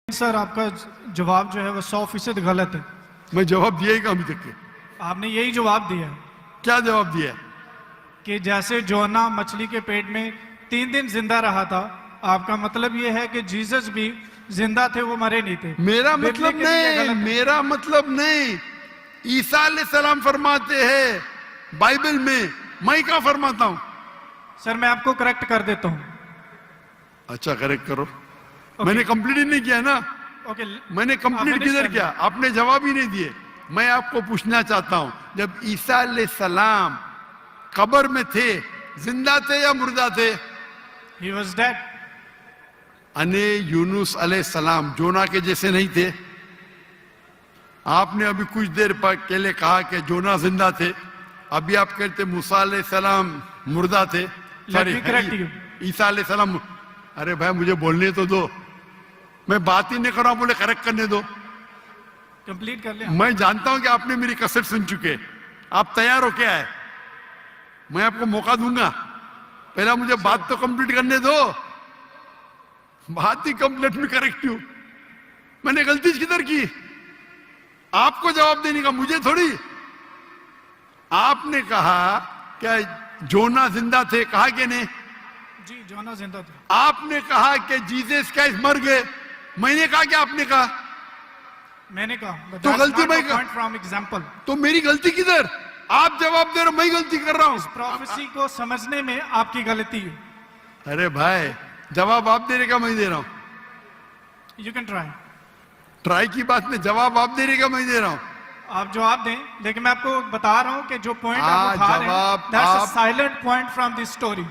Sir आपका जवाब जो है वो 100% गलत है। मैं जवाब दिया ही कहा अभी तक के? आपने यही जवाब दिया क्या जवाब दिया? कि जैसे जोना मछली के पेट में 3 दिन जिंदा रहा था, आपका मतलब ये है कि जीसस भी जिंदा थे, वो मरे नहीं थे। मेरा मतलब नहीं, मेरा मतलब नहीं। ईसा अलैहिस्सलाम फरमाते हैं बाइबल में, मैं क्या फरमाता हूं? सर मैं आपको करेक्ट कर देता हूं। अच्छा करेक्ट करो। मैंने कंप्लीट ही नहीं किया ना। ओके मैंने कंप्लीट किधर किया? आपने जवाब ही नहीं दिए। मैं आपको पूछना चाहता हूं, जब ईसा अलैहिस्सलाम कब्र में थे, जिंदा थे या मुर्दा थे? He was dead. अने यूनुस अलैहिस्सलाम जोना के जैसे नहीं थे? आपने अभी कुछ देर पहले कहा कि जोना जिंदा थे, अभी आप कहते मूसा अलैहिस्सलाम मुर्दा थे। ईसा अलैहिस्सलाम। अरे भाई मुझे बोलने तो दो, मैं बात ही नहीं कर रहा हूं, बोले करेक्ट करने दो। कंप्लीट कर लिया। मैं जानता हूं कि आपने मेरी कसर सुन चुके, आप तैयार हो क्या है? मैं आपको मौका दूंगा, पहला मुझे बात तो कंप्लीट करने दो। बात ही कंप्लीट में करेक्ट हूं। मैंने गलती किधर की? आपको जवाब देने का, मुझे थोड़ी। आपने कहा क्या जोना जिंदा थे, कहा कि नहीं? जी जोना जिंदा थे। आपने कहा कि जीसस क्राइस्ट मर गए, मैंने कहा कि आपने कहा? मैंने कहा। तो गलती मैं फ्रॉम एग्जांपल। तो मेरी गलती किधर? आप जवाब दे रहे हो, मैं गलती कर रहा हूं। प्रोफेसी को समझने में आपकी गलती है। अरे भाई जवाब आप दे रहे का मैं दे रहा हूं। You can try. ट्राई की बात में जवाब आप दे रहे का मैं दे रहा हूं। आप जवाब दें, लेकिन मैं आपको बता रहा हूं कि जो पॉइंट आप उठा रहे हैं, that's a silent point from this story.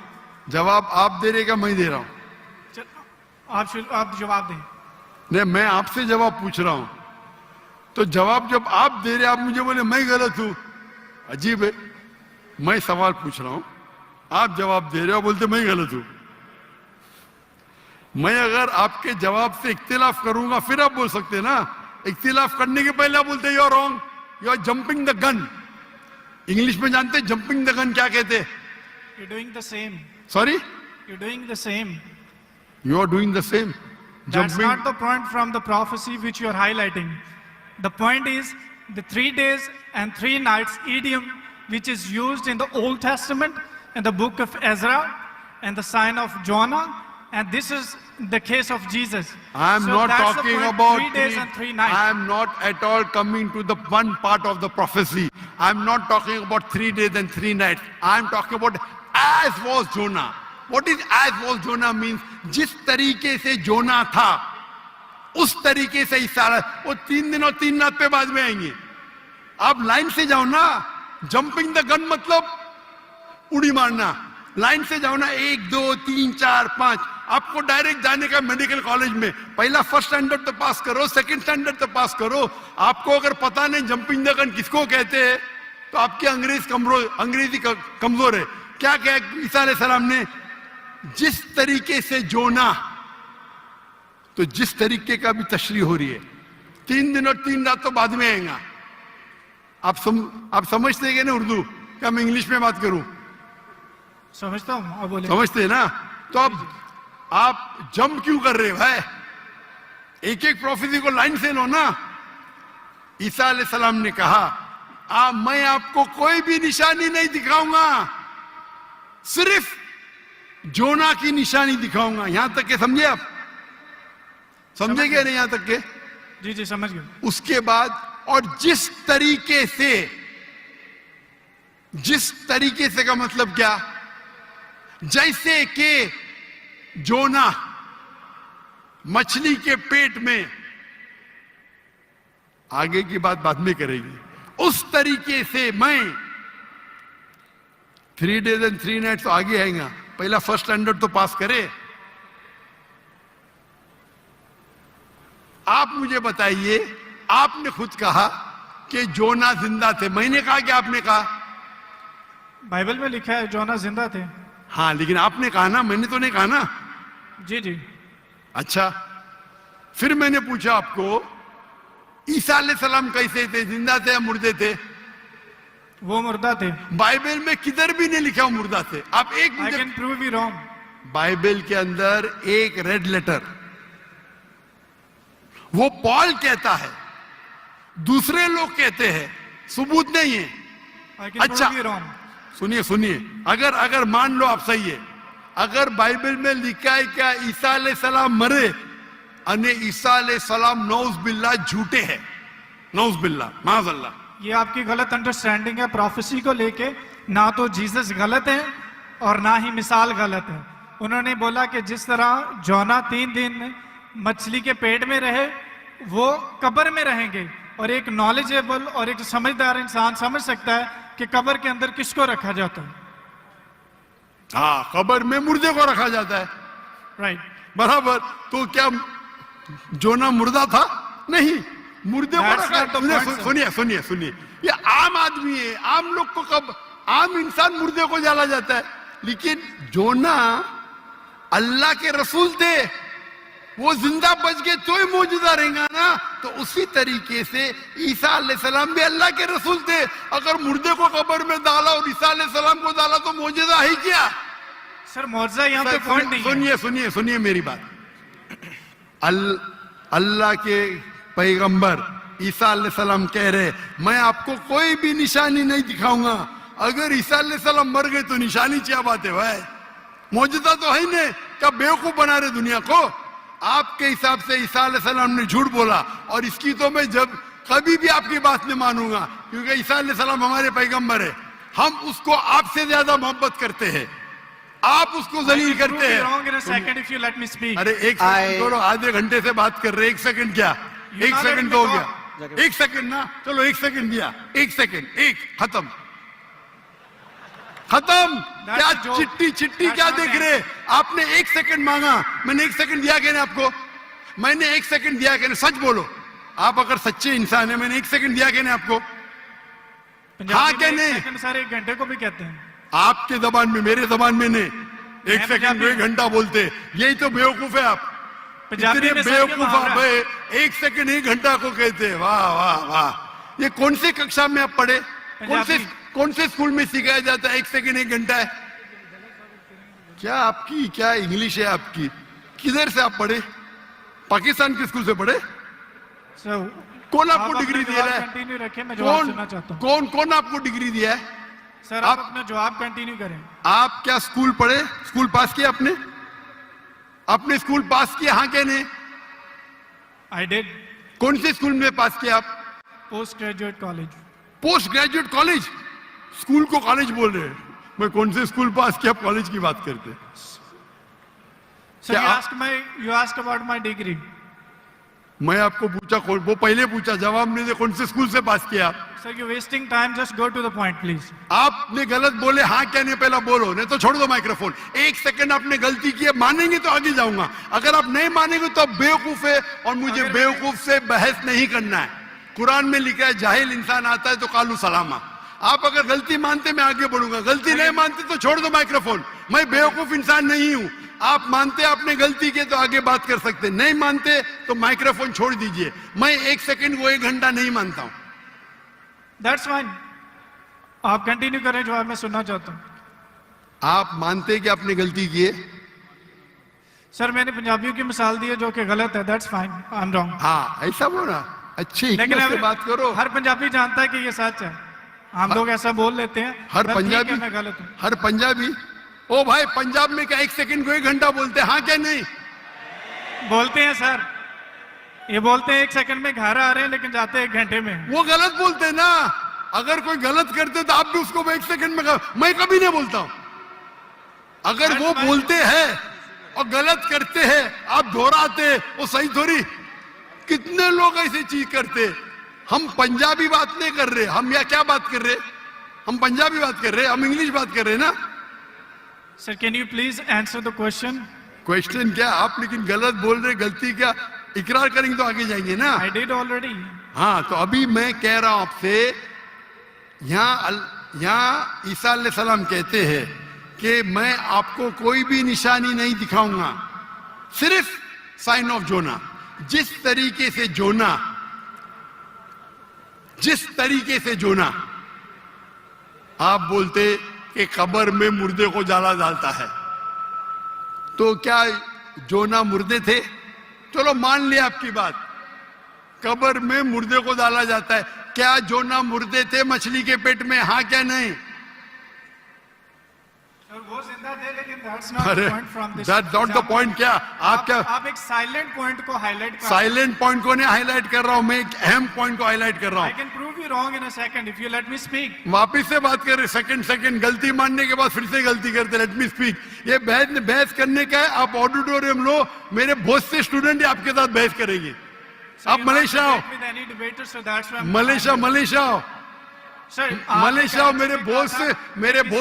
जवाब आप दे रहे का मैं दे रहा हूं। आप जवाब दें। नहीं, मैं आपसे जवाब पूछ रहा हूं, तो जवाब जब आप दे रहे, आप मुझे बोले मैं गलत हूं। अजीब है। मैं सवाल पूछ रहा हूं, आप जवाब दे रहे हो, बोलते मैं गलत हूं। मैं अगर आपके जवाब से इख्तिलाफ करूंगा फिर आप बोल सकते हैं ना। इख्तिलाफ करने के पहले आप बोलते you are wrong, you are jumping the gun. English में जानते जंपिंग द गन क्या कहते? You doing the same. Sorry, you doing the same. You are doing the same. That's not the point from the prophecy which you are highlighting. The point is the 3 days and 3 nights idiom which is used in the Old Testament and the book of Ezra and the sign of Jonah, and this is the case of Jesus. I am not talking about 3 days and 3 nights. I am not at all coming to the one part of the prophecy. I am not talking about 3 days and 3 nights. I am talking about as was Jonah. What is as was Jonah means? जिस तरीके से जोना था उस तरीके से ही सारा, वो 3 दिन और 3 रात पे बाद में आएंगे। आप लाइन से जाओ ना। जंपिंग द गन मतलब उड़ी मारना। लाइन से जाओ ना, 1 2 3 4 5। आपको डायरेक्ट जाने का मेडिकल कॉलेज में पहला फर्स्ट स्टैंडर्ड तो पास करो, सेकंड स्टैंडर्ड तो पास करो। आपको अगर पता नहीं जंपिंग द गन किसको कहते हैं, तो आपकी अंग्रेजी कमजोर है। क्या कहा ईसा अलैहिस्सलाम ने? जिस तरीके से जोना, तो जिस तरीके का भी तशरीह हो रही है, 3 दिन और 3 रात तो बाद में आएगा। आप समझते हैं ना उर्दू? क्या मैं इंग्लिश में बात करूं? समझता हूं। आप बोले। समझते हैं ना? तो आप जंप क्यों कर रहे हो भाई? एक एक प्रोफेसी को लाइन से लो ना। ईसा अलैहिस्सलाम ने कहा मैं आपको कोई भी निशानी नहीं दिखाऊंगा, सिर्फ जोना की निशानी दिखाऊंगा। यहां तक के समझे आप? समझे क्या नहीं यहां तक के? जी जी समझ गए। उसके बाद और जिस तरीके से का मतलब क्या? जैसे कि जोना मछली के पेट में, आगे की बात बाद में करेंगे, उस तरीके से मैं 3 days and 3 nights तो आगे आएगा। पहला फर्स्ट स्टैंडर्ड तो पास करे। आप मुझे बताइए, आपने खुद कहा कि जोना जिंदा थे, मैंने कहा कि आपने कहा? बाइबल में लिखा है जोना जिंदा थे। हाँ लेकिन आपने कहा ना, मैंने तो नहीं कहा ना। जी जी। अच्छा, फिर मैंने पूछा आपको ईसा अलैहिस्सलाम कैसे थे, जिंदा थे या मुर्दे थे? वो मुर्दा थे। बाइबल में किधर भी नहीं लिखा मुर्दा थे। आप एक I can prove you wrong. Bible के अंदर एक रेड लेटर वो पॉल कहता है, दूसरे लोग कहते हैं, सबूत नहीं है। I can अच्छा, prove you wrong. सुनिए सुनिए, अगर मान लो आप सही है, अगर बाइबल में लिखा है क्या ईसा अलैहिस्सलाम मरे अने ईसा अलैहिस्सलाम नौज बिल्ला झूठे हैं, नौज बिल्ला माज़अल्लाह, ये आपकी गलत अंडरस्टैंडिंग है प्रोफेसी को लेके। ना तो जीसस गलत है और ना ही मिसाल गलत है। उन्होंने बोला कि जिस तरह जोना 3 दिन मछली के पेट में रहे, वो कब्र में रहेंगे। और एक नॉलेजेबल और एक समझदार इंसान समझ सकता है कि कब्र के अंदर किसको रखा जाता है। हाँ, कब्र में मुर्दे को रखा जाता है, राइट। बराबर। तो क्या जोना मुर्दा था? नहीं, मुर्दे को That's रखा। not the point, sir. सुनिए सुनिए सुनिए, ये आम आदमी है, आम लोग को कब आम इंसान मुर्दे को जला जाता है, लेकिन जोना अल्लाह के रसूल थे, वो जिंदा बच गए तो ही मौजूदा रहेगा ना। तो उसी तरीके से ईसा अलैहिस्सलाम भी अल्लाह के रसूल थे। अगर मुर्दे को कब्र में डाला और ईसा अलैहिस्सलाम को डाला तो मौजूदा है क्या? सर मौजूदा यहाँ पे पॉइंट नहीं है। सुनिए सुनिए सुनिए मेरी बात। अल्लाह के पैगंबर ईसा अलैहिस्सलाम कह रहे, मैं आपको कोई भी निशानी नहीं दिखाऊंगा। अगर ईसा अलैहिस्सलाम मर गए तो निशानी क्या बात है भाई? मौजूदा तो है ही नहीं। क्या बेवकूफ बना रहे दुनिया को? आपके हिसाब से ईसा अलैहिस्सलाम ने झूठ बोला, और इसकी तो मैं जब कभी भी आपकी बात नहीं मानूंगा, क्योंकि ईसा अलैहिस्सलाम हमारे पैगंबर है। हम उसको आपसे ज्यादा मोहब्बत करते हैं, आप उसको जलील करते हैं। अरे एक सेकंड छोड़ो, आधे घंटे से बात कर रहे, 1 सेकंड क्या? 1 सेकंड तो हो गया, 1 सेकंड ना, चलो 1 सेकंड दिया, 1 सेकंड, 1 खत्म खत्म। क्या चिट्ठी चिट्ठी क्या देख रहे? आपने 1 सेकंड मांगा, मैंने 1 सेकंड दिया क्या? आपको मैंने 1 सेकंड दिया क्या? सच बोलो, आप अगर सच्चे इंसान है, मैंने 1 सेकंड दिया क्या आपको? हाँ क्या नहीं? सर 1 घंटे को भी कहते हैं आपके जबान में, मेरे जबान में नहीं। 1 सेकंड को 1 घंटा बोलते, यही तो बेवकूफ है आप। इतने बेवकूफ आप है, 1 सेकंड 1 घंटा को कहते हैं। वाह वाह वाह। ये कौन सी कक्षा में आप पढ़े? कौन से स्कूल में सिखाया जाता है 1 सेकंड 1 घंटा है? क्या आपकी क्या इंग्लिश है आपकी? किधर से आप पढ़े? पाकिस्तान के स्कूल से पढ़े? कौन आपको डिग्री दिया है? कंटिन्यू रखें, मैं जवाब सुनना चाहता हूं। कौन आपको डिग्री दिया है? सर आप अपना जवाब कंटिन्यू करें। आप क्या स्कूल पढ़े? स्कूल पास किया आपने? आपने स्कूल पास किया? हाँ क्या नहीं? I did. कौन से स्कूल में पास किया आप? Post graduate college. Post graduate college? School को कॉलेज बोल रहे हैं। मैं कौन से स्कूल पास किया, कॉलेज की बात करते? Sir you asked about my degree. मैं आपको पूछा, वो पहले पूछा, जवाब नहीं दे, कौन से स्कूल से पास किया? Sir you wasting time, just go to the point please. आपने गलत बोले, हाँ क्या नहीं पहला बोलो, नहीं तो छोड़ दो माइक्रोफोन। 1 सेकंड आपने गलती की है, मानेंगे तो आगे जाऊंगा, अगर आप नहीं मानेंगे तो आप बेवकूफ है, और मुझे बेवकूफ से बहस नहीं करना है। कुरान में लिखा है जाहिल इंसान आता है तो कालू सलामा। आप अगर गलती मानते मैं आगे बढ़ूंगा, गलती नहीं मानते तो छोड़ दो माइक्रोफोन। मैं बेवकूफ इंसान नहीं हूं। आप मानते आपने गलती की तो आगे बात कर सकते, नहीं मानते तो माइक्रोफोन छोड़ दीजिए। मैं 1 सेकंड को 1 घंटा नहीं मानता हूं। दैट्स फाइन, आप कंटिन्यू करें, जवाब मैं सुनना चाहता हूं। आप मानते कि आपने गलती की है? सर मैंने पंजाबियों की मिसाल दी है जो कि गलत है, that's fine, I am wrong. हाँ ऐसा बोला, अच्छी लेकिन से बात करो। हर पंजाबी जानता है कि ये सच है, हम लोग ऐसा बोल लेते हैं। हर पंजाबी, मैं गलत हूं। हर पंजाबी, ओ भाई पंजाब में क्या 1 सेकंड को 1 घंटा बोलते हैं? हाँ क्या नहीं? बोलते हैं सर, ये बोलते हैं 1 सेकंड में घर आ रहे हैं, लेकिन जाते हैं 1 घंटे में। वो गलत बोलते हैं ना। अगर कोई गलत करते तो आप भी उसको 1 सेकंड में मैं कभी नहीं बोलता हूं। अगर वो बोलते हैं और गलत करते हैं, आप दोहराते, वो सही थोड़ी। कितने लोग ऐसी चीज करते। हम पंजाबी बात नहीं कर रहे, हम या क्या बात कर रहे? हम पंजाबी बात कर रहे, हम इंग्लिश बात कर रहे ना। Sir can you please answer the question? Question क्या? आप लेकिन गलत बोल रहे, गलती क्या? इकरार करेंगे तो आगे जाएंगे ना। I did already. हाँ तो अभी मैं कह रहा हूं आपसे, यहाँ ईसा अलैहिस्सलाम कहते हैं कि मैं आपको कोई भी निशानी नहीं दिखाऊंगा, सिर्फ साइन ऑफ जोना। जिस तरीके से जोना आप बोलते कि कब्र में मुर्दे को जाला डालता है, तो क्या जोना मुर्दे थे? चलो मान लिया आपकी बात, कब्र में मुर्दे को डाला जाता है। क्या जोना मुर्दे थे मछली के पेट में? हाँ क्या नहीं? Sir, वो जिंदा थे, लेकिन that's not the अरे point from this that's not the example. Point. क्या आप क्या आप एक साइलेंट पॉइंट को हाईलाइट कर साइलेंट पॉइंट को नहीं हाईलाइट कर रहा हूं, मैं एक अहम पॉइंट को हाईलाइट कर रहा I हूं। can prove you wrong in a second if you let me speak. वापिस से बात कर रहे, सेकंड गलती मानने के बाद फिर से गलती करते। Let me speak. ये बहस करने का है, आप ऑडिटोरियम लो, मेरे बहुत से स्टूडेंट आपके साथ बहस करेंगे। So आप you're not मलेशिया आओ, debate with any debater, so that's why I'm- Malaysia आओ, Sir, आपके मलेशिया आओ। कहने मेरे से बहुत कहा से था,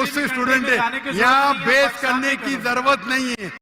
किसी भी स्टूडेंट country में जाने की है जरूरत यहाँ, नहीं है, बहस पाकिस्तान करने में की करो। जरूरत नहीं है।